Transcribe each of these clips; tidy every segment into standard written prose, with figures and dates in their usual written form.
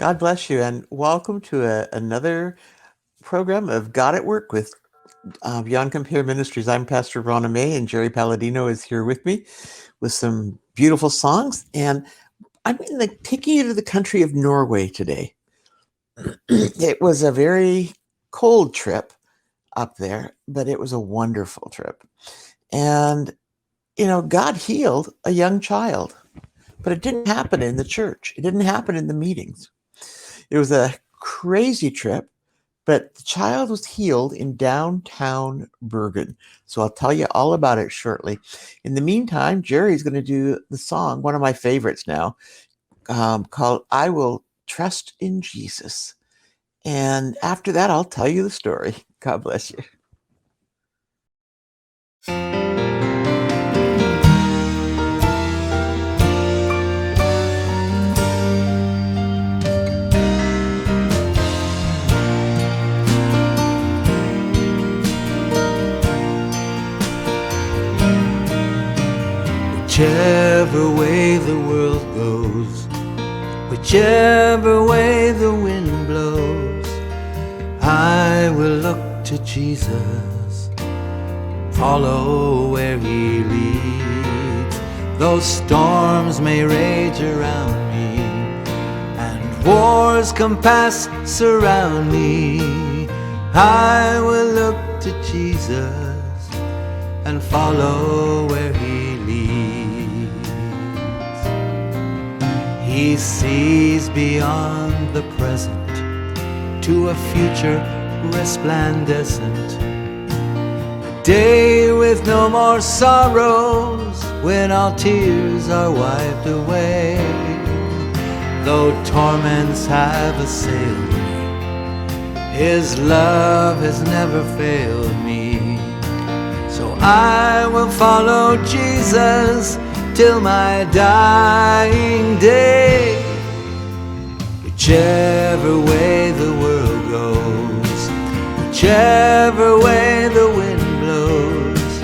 God bless you, and welcome to another program of God at Work with Beyond Compare Ministries. I'm Pastor Rauna May, and Jerry Paladino is here with me with some beautiful songs. And I'm taking you to the country of Norway today. It was a very cold trip up there, but it was a wonderful trip. And, God healed a young child, but it didn't happen in the church, it didn't happen in the meetings. It was a crazy trip. But the child was healed in downtown Bergen. So I'll tell you all about it shortly. In the meantime, Jerry's going to do the song, one of my favorites now, called I Will Trust in Jesus. And after that, I'll tell you the story. God bless you. Whichever way the world goes, whichever way the wind blows, I will look to Jesus, follow where He leads. Though storms may rage around me, and wars compass surround me, I will look to Jesus and follow where He leads. He sees beyond the present to a future resplendent, a day with no more sorrows, when all tears are wiped away. Though torments have assailed me, His love has never failed me. So I will follow Jesus till my dying day. Whichever way the world goes, whichever way the wind blows,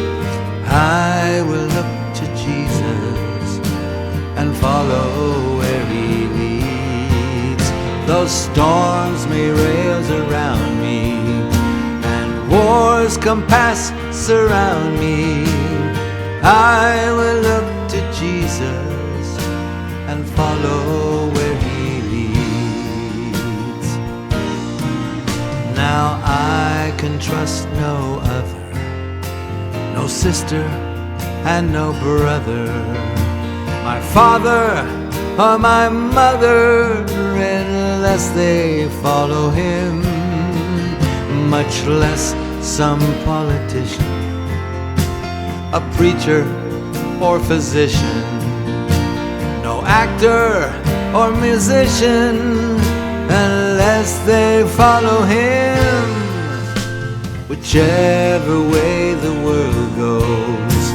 I will look to Jesus and follow where He leads. Though storms may rage around me, and wars compass surround me, I will look to Jesus and follow where He leads. Now I can trust no other, no sister and no brother, my father or my mother, unless they follow Him, much less some politician, a preacher or physician, no actor or musician, unless they follow Him. Whichever way the world goes,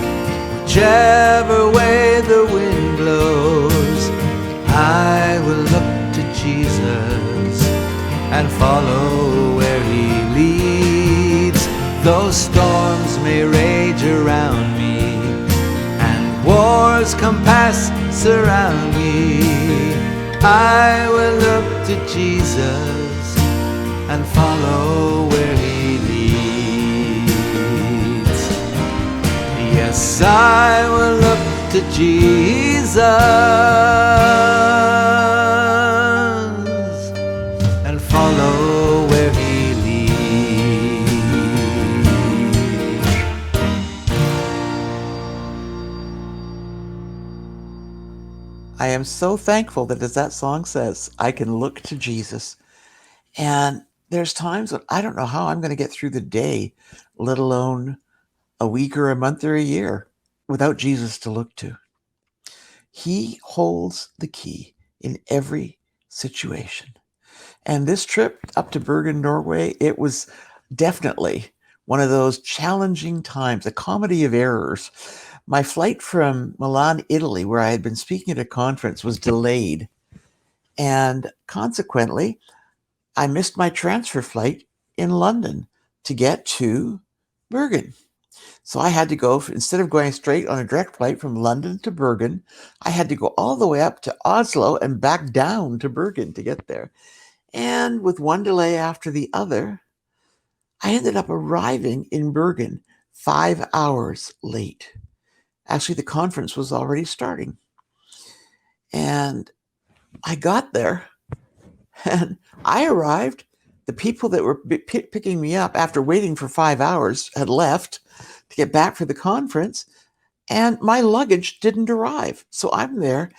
whichever way the wind blows, I will look to Jesus and follow where He leads. Though storms may rage around me, and wars compass surround me, I will look to Jesus and follow where He leads. Yes, I will look to Jesus and follow where He leads. I am so thankful that, as that song says, I can look to Jesus. And there's times when I don't know how I'm going to get through the day, let alone a week or a month or a year, without Jesus to look to. He holds the key in every situation. And this trip up to Bergen, Norway, it was definitely one of those challenging times, a comedy of errors. My flight from Milan, Italy, where I had been speaking at a conference, was delayed. And consequently, I missed my transfer flight in London to get to Bergen. So I had to go, instead of going straight on a direct flight from London to Bergen, I had to go all the way up to Oslo and back down to Bergen to get there. And with one delay after the other, I ended up arriving in Bergen 5 hours late. Actually, the conference was already starting. And I got there and I arrived. The people that were picking me up after waiting for 5 hours had left to get back for the conference, and my luggage didn't arrive. So I'm there.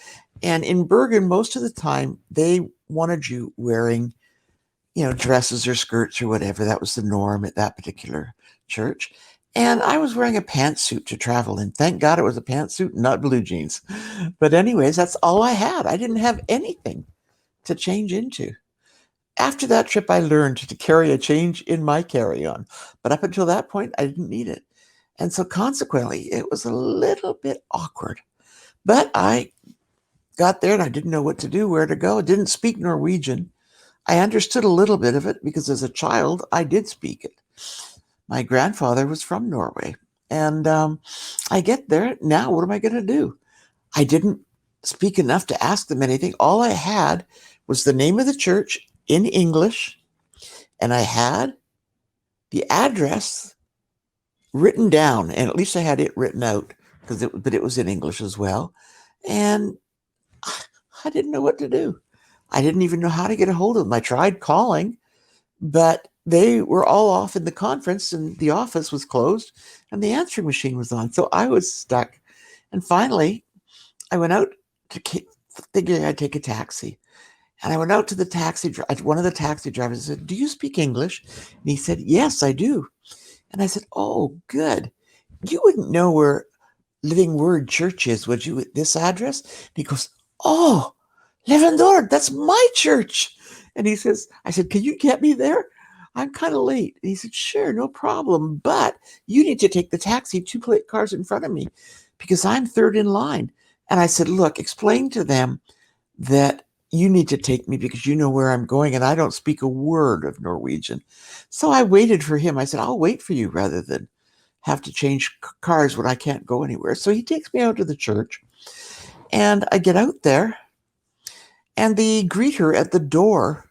And in Bergen, most of the time, they wanted you wearing, dresses or skirts or whatever. That was the norm at that particular church. And I was wearing a pantsuit to travel in. Thank God it was a pantsuit, not blue jeans. But anyways, that's all I had. I didn't have anything to change into. After that trip, I learned to carry a change in my carry-on. But up until that point, I didn't need it. And so consequently, it was a little bit awkward. But I got there and I didn't know what to do, where to go. I didn't speak Norwegian. I understood a little bit of it because as a child, I did speak it. My grandfather was from Norway. And I get there. Now, what am I going to do? I didn't speak enough to ask them anything. All I had was the name of the church in English, and I had the address written down, and at least I had it written out but it was in English as well. And I didn't know what to do. I didn't even know how to get a hold of them. I tried calling, but they were all off in the conference and the office was closed and the answering machine was on. So I was stuck. And finally, I went out to thinking I'd take a taxi. And I went out to the one of the taxi drivers said, "Do you speak English?" And he said, "Yes, I do." And I said, "Oh, good. You wouldn't know where Living Word Church is, would you, at this address?" And he goes, "Oh, Living Word, that's my church." And he says, I said, "Can you get me there? I'm kind of late." And he said, "Sure, no problem. But you need to take the taxi 2 cars in front of me because I'm third in line." And I said, "Look, explain to them that you need to take me because you know where I'm going and I don't speak a word of Norwegian." So I waited for him. I said, "I'll wait for you rather than have to change cars when I can't go anywhere." So he takes me out to the church and I get out there and the greeter at the door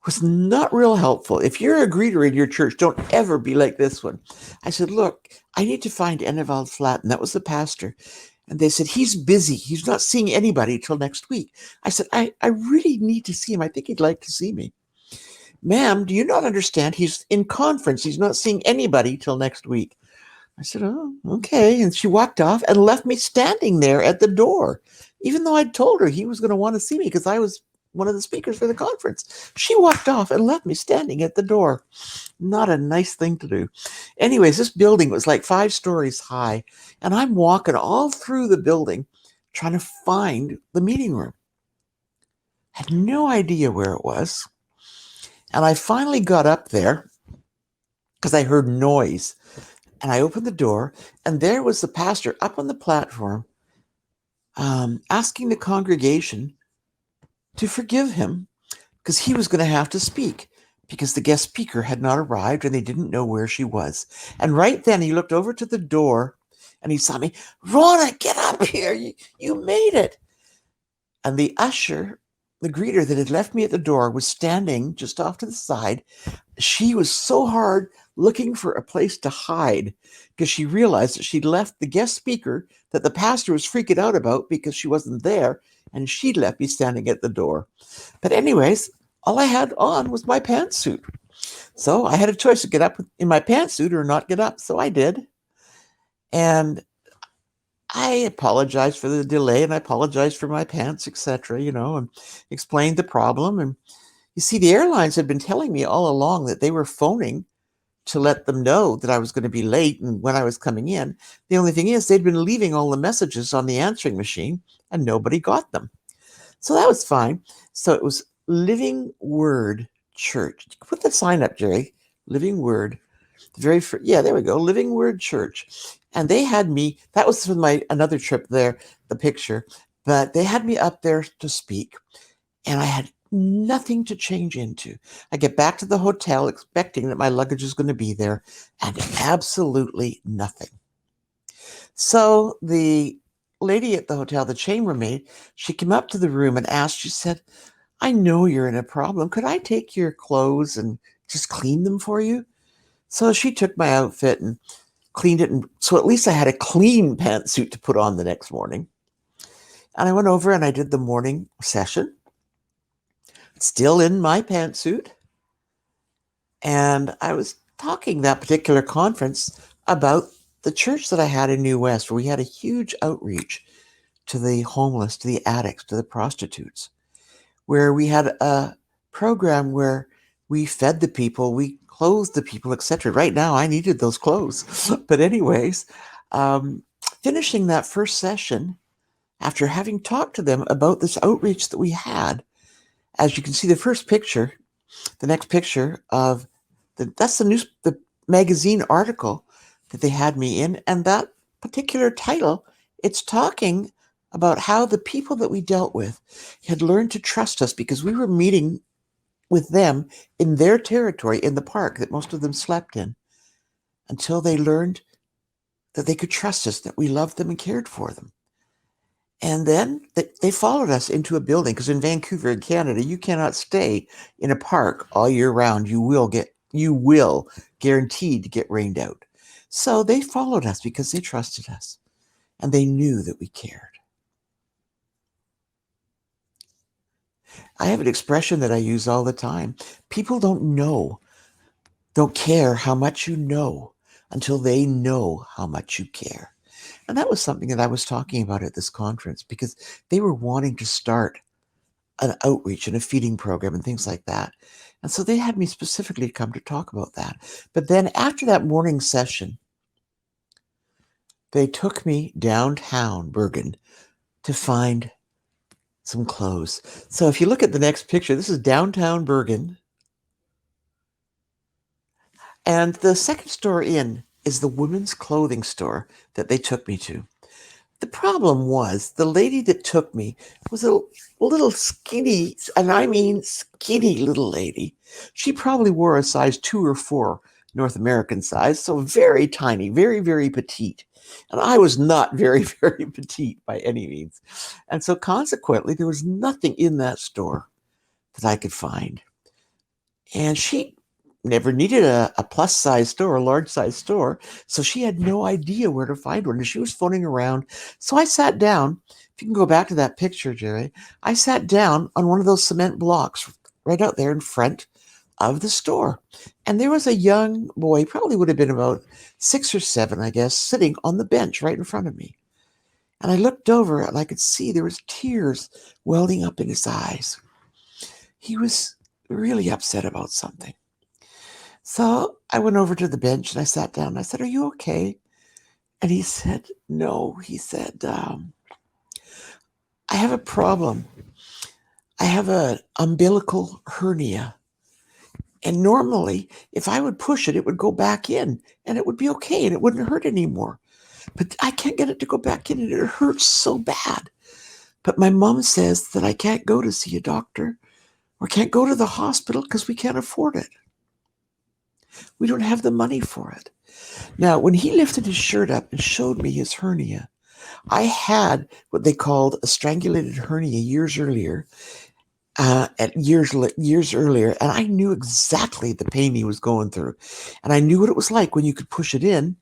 was not real helpful. If you're a greeter in your church, don't ever be like this one. I said, "Look, I need to find Enevald Flatten." That was the pastor. And they said, "He's busy. He's not seeing anybody till next week." I said, I really need to see him. I think he'd like to see me." "Ma'am, do you not understand? He's in conference. He's not seeing anybody till next week." I said, "Oh, okay." And she walked off and left me standing there at the door, even though I'd told her he was going to want to see me because I was one of the speakers for the conference. She walked off and left me standing at the door. Not a nice thing to do. Anyways, this building was like 5 stories high, and I'm walking all through the building trying to find the meeting room. Had no idea where it was. And I finally got up there because I heard noise. And I opened the door, and there was the pastor up on the platform asking the congregation to forgive him because he was going to have to speak because the guest speaker had not arrived and they didn't know where she was. And right then he looked over to the door and he saw me. "Rauna, get up here. You made it." And the usher, the greeter that had left me at the door, was standing just off to the side. She was so hard looking for a place to hide because she realized that she'd left the guest speaker that the pastor was freaking out about because she wasn't there, and she'd left me standing at the door. But anyways, all I had on was my pantsuit. So I had a choice to get up in my pantsuit or not get up. So I did. And I apologized for the delay and I apologized for my pants, etc., and explained the problem. And you see, the airlines had been telling me all along that they were phoning to let them know that I was going to be late and when I was coming in. The only thing is they'd been leaving all the messages on the answering machine and nobody got them. So that was fine. So it was Living Word Church. Put the sign up, Jerry. Living Word. Yeah, there we go. Living Word Church. And they had me, that was from my another trip there, the picture, but they had me up there to speak. And I had nothing to change into. I get back to the hotel expecting that my luggage is going to be there, and absolutely nothing. So the lady at the hotel, the chambermaid, she came up to the room and asked, she said, I know you're in a problem. Could I take your clothes and just clean them for you? So she took my outfit and cleaned it. And so at least I had a clean pantsuit to put on the next morning. And I went over and I did the morning session, still in my pantsuit. And I was talking that particular conference about the church that I had in New West, where we had a huge outreach to the homeless, to the addicts, to the prostitutes, where we had a program where we fed the people, we clothed the people, etc. Right now, I needed those clothes. But anyways, finishing that first session, after having talked to them about this outreach that we had, as you can see, the first picture, the next picture of that's the magazine article that they had me in, and that particular title, it's talking about how the people that we dealt with had learned to trust us because we were meeting with them in their territory in the park that most of them slept in, until they learned that they could trust us, that we loved them and cared for them. And then they followed us into a building, because in Vancouver, in Canada, you cannot stay in a park all year round. You will guaranteed to get rained out. So they followed us because they trusted us and they knew that we cared. I have an expression that I use all the time. People don't care how much you know until they know how much you care. And that was something that I was talking about at this conference, because they were wanting to start an outreach and a feeding program and things like that. And so they had me specifically come to talk about that. But then after that morning session, they took me downtown Bergen to find some clothes. So if you look at the next picture, this is downtown Bergen. And the second store in is the women's clothing store that they took me to. The problem was the lady that took me was a little skinny, and I mean skinny little lady. She probably wore a size 2 or 4 North American size, so very tiny, very, very petite. And I was not very, very petite by any means. And so consequently, there was nothing in that store that I could find. And she never needed a plus size store, a large size store. So she had no idea where to find one. And she was phoning around. So I sat down. If you can go back to that picture, Jerry, I sat down on one of those cement blocks right out there in front of the store. And there was a young boy, probably would have been about 6 or 7, I guess, sitting on the bench right in front of me. And I looked over and I could see there was tears welling up in his eyes. He was really upset about something. So I went over to the bench and I sat down and I said, "Are you okay?" And he said, "No." He said, "I have a problem. I have an umbilical hernia. And normally, if I would push it, it would go back in and it would be okay and it wouldn't hurt anymore. But I can't get it to go back in and it hurts so bad. But my mom says that I can't go to see a doctor or can't go to the hospital because we can't afford it. We don't have the money for it." Now, when he lifted his shirt up and showed me his hernia, I had what they called a strangulated hernia years earlier, years earlier, and I knew exactly the pain he was going through, and I knew what it was like when you could push it in,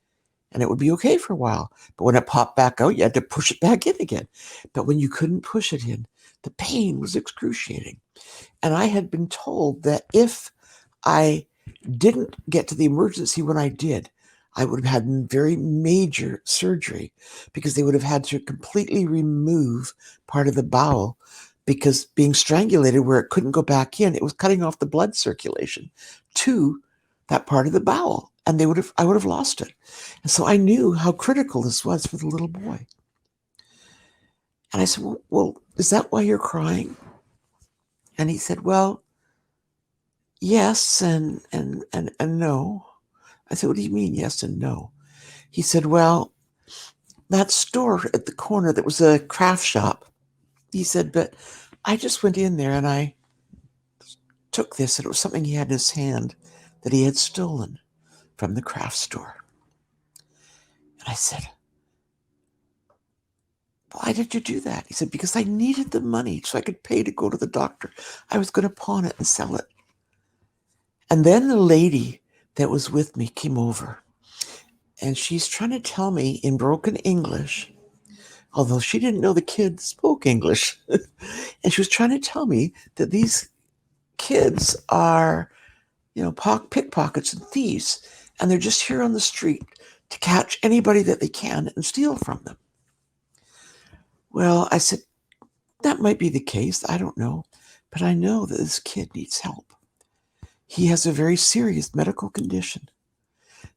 and it would be okay for a while, but when it popped back out, you had to push it back in again. But when you couldn't push it in, the pain was excruciating, and I had been told that if I didn't get to the emergency when I did, I would have had very major surgery, because they would have had to completely remove part of the bowel, because being strangulated where it couldn't go back in, it was cutting off the blood circulation to that part of the bowel, and I would have lost it. And so I knew how critical this was for the little boy. And I said, well, is that why you're crying? And he said, well, yes and no. I said, what do you mean, yes and no? He said, well, that store at the corner that was a craft shop. He said, but I just went in there and I took this, and it was something he had in his hand that he had stolen from the craft store. And I said, why did you do that? He said, because I needed the money so I could pay to go to the doctor. I was going to pawn it and sell it. And then the lady that was with me came over, and she's trying to tell me in broken English, although she didn't know the kid spoke English. And she was trying to tell me that these kids are, pickpockets and thieves, and they're just here on the street to catch anybody that they can and steal from them. Well, I said, that might be the case. I don't know. But I know that this kid needs help. He has a very serious medical condition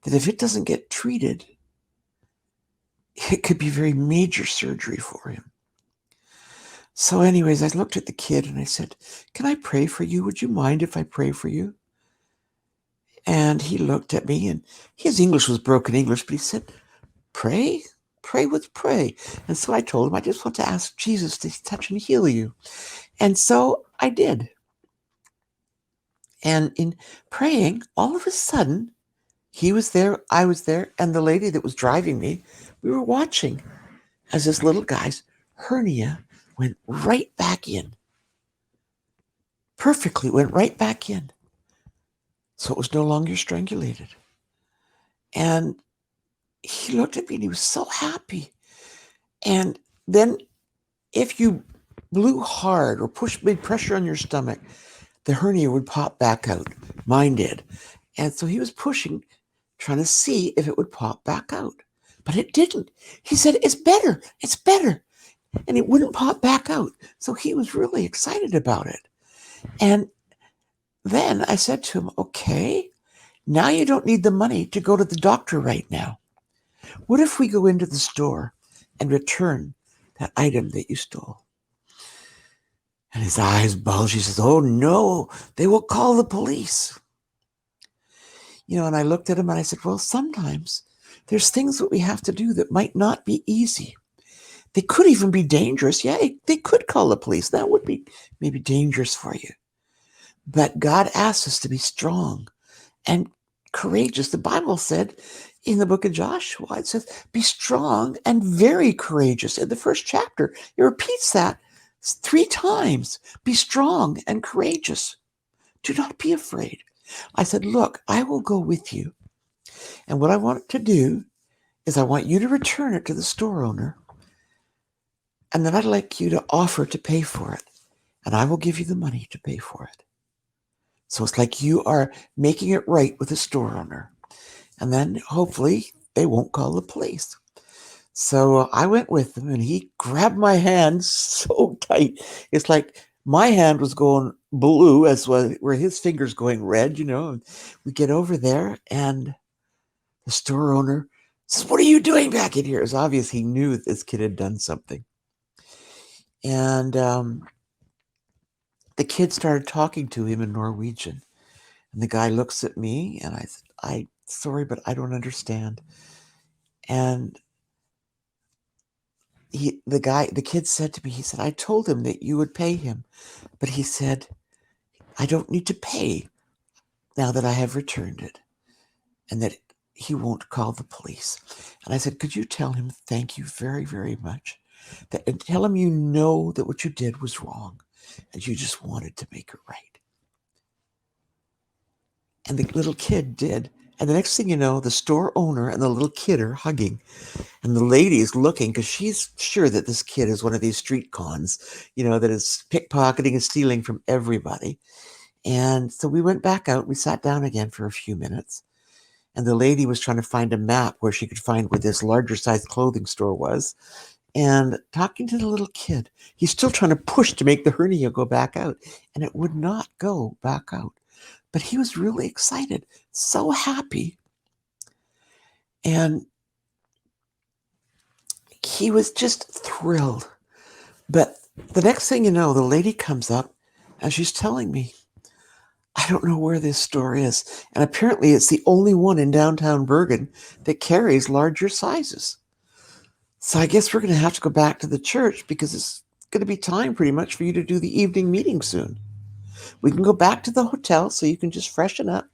that if it doesn't get treated, it could be very major surgery for him. So anyways, I looked at the kid and I said, can I pray for you? Would you mind if I pray for you? And he looked at me, and his English was broken English, but he said, pray? Pray with pray. And so I told him, I just want to ask Jesus to touch and heal you. And so I did. And in praying, all of a sudden, he was there, I was there, and the lady that was driving me, we were watching as this little guy's hernia went right back in. Perfectly went right back in. So it was no longer strangulated. And he looked at me and he was so happy. And then if you blew hard or made pressure on your stomach, the hernia would pop back out. Mine did. And so he was pushing, trying to see if it would pop back out. But it didn't. He said, it's better. It's better. And it wouldn't pop back out. So he was really excited about it. And then I said to him, okay, now you don't need the money to go to the doctor right now. What if we go into the store and return that item that you stole? And his eyes bulged. He says, oh no, they will call the police. And I looked at him and I said, well, sometimes there's things that we have to do that might not be easy. They could even be dangerous. Yeah, they could call the police. That would be maybe dangerous for you. But God asks us to be strong and courageous. The Bible said in the book of Joshua, it says, be strong and very courageous. In the first chapter, it repeats that 3 times. Be strong and courageous. Do not be afraid. I said, look, I will go with you. And what I want to do is I want you to return it to the store owner. And then I'd like you to offer to pay for it. And I will give you the money to pay for it. So it's like you are making it right with the store owner. And then hopefully they won't call the police. So I went with him and he grabbed my hand so tight. It's like my hand was going blue as well, where his fingers going red, And we get over there and the store owner says, what are you doing back in here? It's obvious he knew that this kid had done something. And the kid started talking to him in Norwegian. And the guy looks at me and I said, sorry, but I don't understand. And the kid said to me, he said, I told him that you would pay him. But he said, I don't need to pay now that I have returned it. And that he won't call the police. And I said, could you tell him thank you very, very much? And tell him you know that what you did was wrong. And you just wanted to make it right. And the little kid did. And the next thing you know, the store owner and the little kid are hugging. And the lady is looking because she's sure that this kid is one of these street cons, that is pickpocketing and stealing from everybody. And so we went back out. We sat down again for a few minutes. And the lady was trying to find a map where she could find where this larger size clothing store was. And talking to the little kid, he's still trying to push to make the hernia go back out. And it would not go back out. But he was really excited, so happy. And he was just thrilled. But the next thing you know, the lady comes up and she's telling me, I don't know where this store is. And apparently it's the only one in downtown Bergen that carries larger sizes. So I guess we're going to have to go back to the church because it's going to be time pretty much for you to do the evening meeting soon. We can go back to the hotel so you can just freshen up,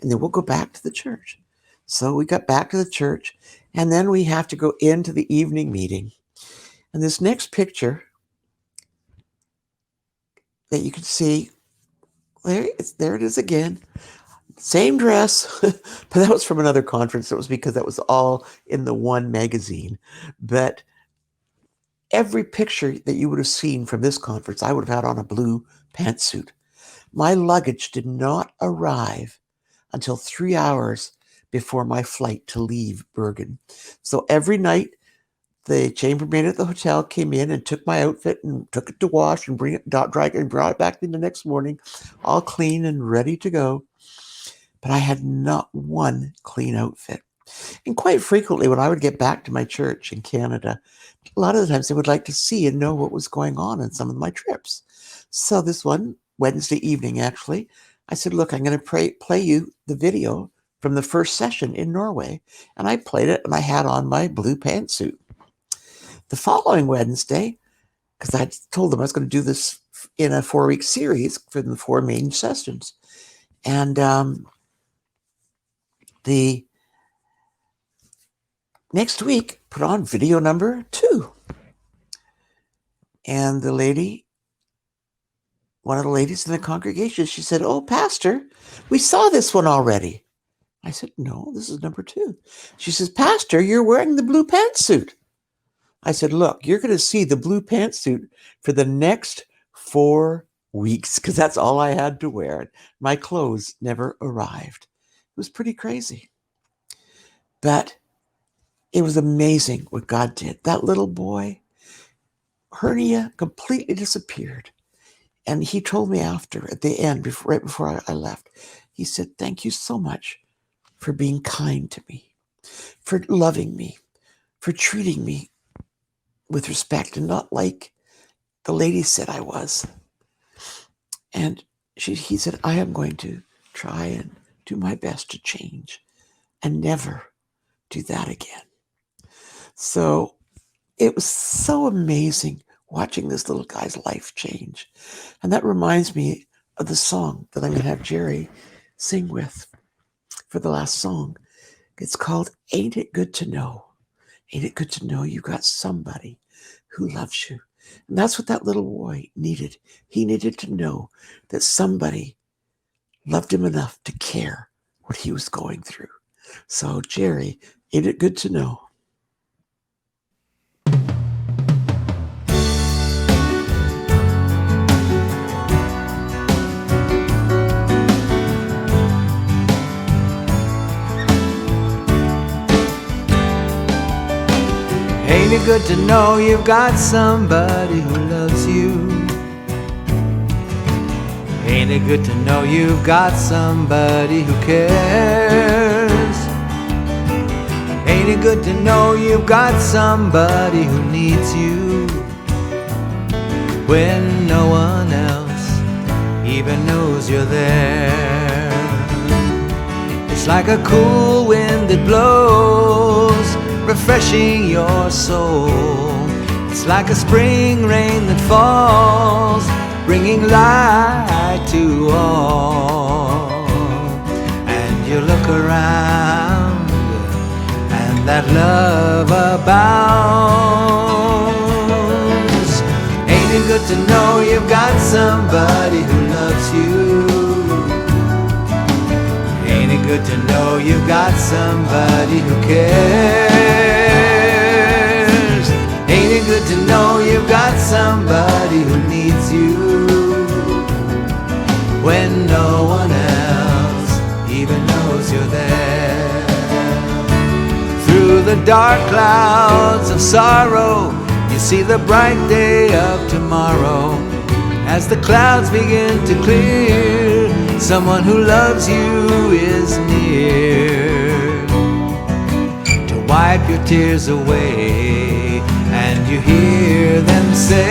and then we'll go back to the church. So we got back to the church, and then we have to go into the evening meeting. And this next picture that you can see, there it is again. Same dress, but that was from another conference. It was because that was all in the one magazine. But every picture that you would have seen from this conference, I would have had on a blue pantsuit. My luggage did not arrive until 3 hours before my flight to leave Bergen. So every night, the chambermaid at the hotel came in and took my outfit and took it to wash and dry it and brought it back in the next morning, all clean and ready to go. But I had not one clean outfit. And quite frequently, when I would get back to my church in Canada, a lot of the times they would like to see and know what was going on in some of my trips. So this one Wednesday evening, actually, I said, look, I'm going to play you the video from the first session in Norway. And I played it, and I had on my blue pantsuit. The following Wednesday, because I told them I was going to do this in a 4-week series for the 4 main sessions. And the next week, put on video number 2. And the lady, one of the ladies in the congregation, she said, oh, Pastor, we saw this one already. I said, no, this is number 2. She says, Pastor, you're wearing the blue pantsuit. I said, look, you're going to see the blue pantsuit for the next 4 weeks because that's all I had to wear. My clothes never arrived. It was pretty crazy. But it was amazing what God did. That little boy, hernia completely disappeared. And he told me after, at the end, right before I left, he said, thank you so much for being kind to me, for loving me, for treating me with respect and not like the lady said I was. And he said, I am going to try and do my best to change and never do that again. So it was so amazing watching this little guy's life change. And that reminds me of the song that I'm going to have Jerry sing with for the last song. It's called Ain't It Good to Know? Ain't it good to know you got somebody who loves you? And that's what that little boy needed. He needed to know that somebody loved him enough to care what he was going through. So, Jerry, ain't it good to know? Ain't it good to know you've got somebody who loves you? Ain't it good to know you've got somebody who cares? Ain't it good to know you've got somebody who needs you when no one else even knows you're there? It's like a cool wind that blows, refreshing your soul. It's like a spring rain that falls, bringing light to all. And you look around, and that love abounds. Ain't it good to know you've got somebody who loves you? Ain't it good to know you've got somebody who cares? Ain't it good to know you've got somebody who needs you when no one else even knows you're there? Through the dark clouds of sorrow, you see the bright day of tomorrow. As the clouds begin to clear, someone who loves you is near to wipe your tears away, and you hear them say,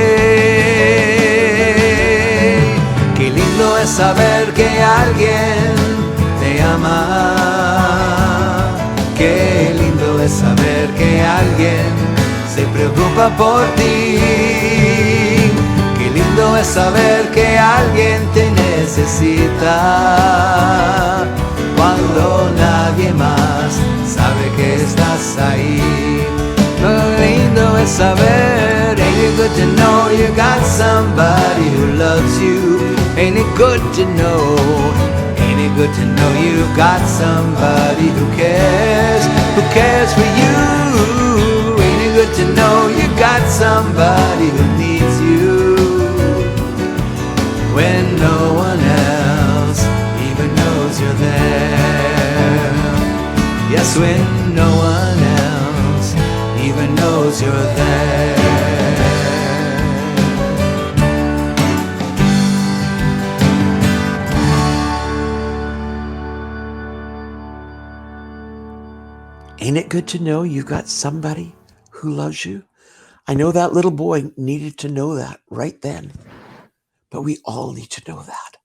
qué lindo es saber que alguien te ama. Qué lindo es saber que alguien se preocupa por ti. Qué lindo es saber que alguien te necesita. necesita. Cuando nadie más sabe que estás ahí. Lo lindo es saber, ain't it good to know you got somebody who loves you? Ain't it good to know? Ain't it good to know you've got somebody who cares for you? Ain't it good to know you got somebody who needs you when no one else even knows you're there? Yes, when no one else even knows you're there. Ain't it good to know you've got somebody who loves you? I know that little boy needed to know that right then, but we all need to know that.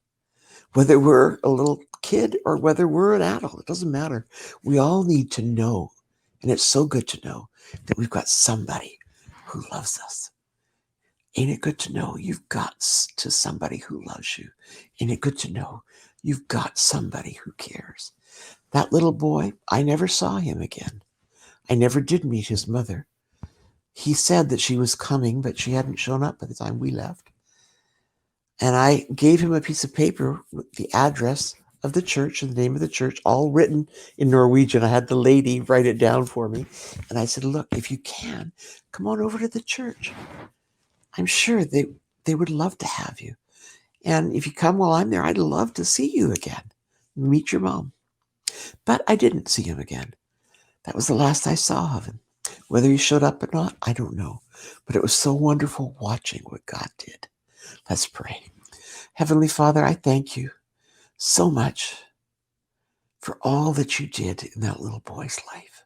Whether we're a little kid or whether we're an adult, it doesn't matter. We all need to know, and it's so good to know that we've got somebody who loves us. Ain't it good to know you've got to somebody who loves you? Ain't it good to know you've got somebody who cares? That little boy, I never saw him again. I never did meet his mother. He said that she was coming, but she hadn't shown up by the time we left. And I gave him a piece of paper with the address of the church and the name of the church, all written in Norwegian. I had the lady write it down for me. And I said, look, if you can, come on over to the church. I'm sure they would love to have you. And if you come while I'm there, I'd love to see you again. Meet your mom. But I didn't see him again. That was the last I saw of him. Whether he showed up or not, I don't know. But it was so wonderful watching what God did. Let's pray. Heavenly Father, I thank you so much for all that you did in that little boy's life.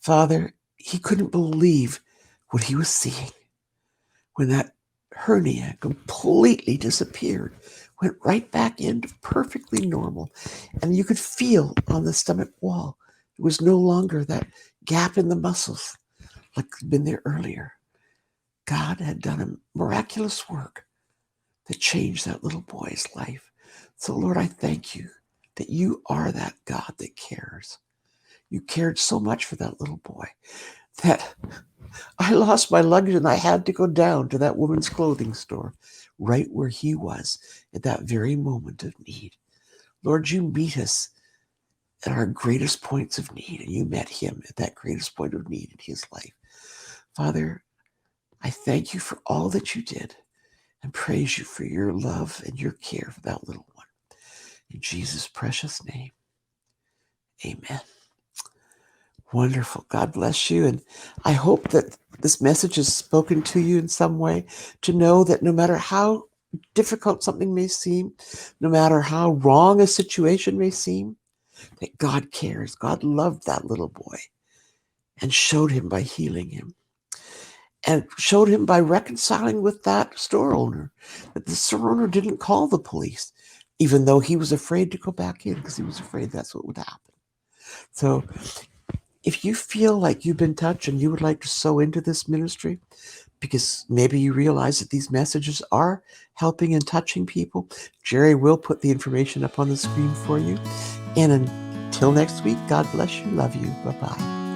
Father, he couldn't believe what he was seeing when that hernia completely disappeared, went right back into perfectly normal. And you could feel on the stomach wall, it was no longer that gap in the muscles like had been there earlier. God had done a miraculous work that changed that little boy's life. So, Lord, I thank you that you are that God that cares. You cared so much for that little boy that I lost my luggage and I had to go down to that woman's clothing store right where he was at that very moment of need. Lord, you meet us at our greatest points of need, and you met him at that greatest point of need in his life. Father, I thank you for all that you did and praise you for your love and your care for that little one. In Jesus' precious name, amen. Wonderful. God bless you. And I hope that this message has spoken to you in some way, to know that no matter how difficult something may seem, no matter how wrong a situation may seem, that God cares. God loved that little boy and showed him by healing him, and showed him by reconciling with that store owner, that the store owner didn't call the police, even though he was afraid to go back in because he was afraid that's what would happen. So if you feel like you've been touched and you would like to sow into this ministry, because maybe you realize that these messages are helping and touching people, Jerry will put the information up on the screen for you. And until next week, God bless you. Love you. Bye-bye.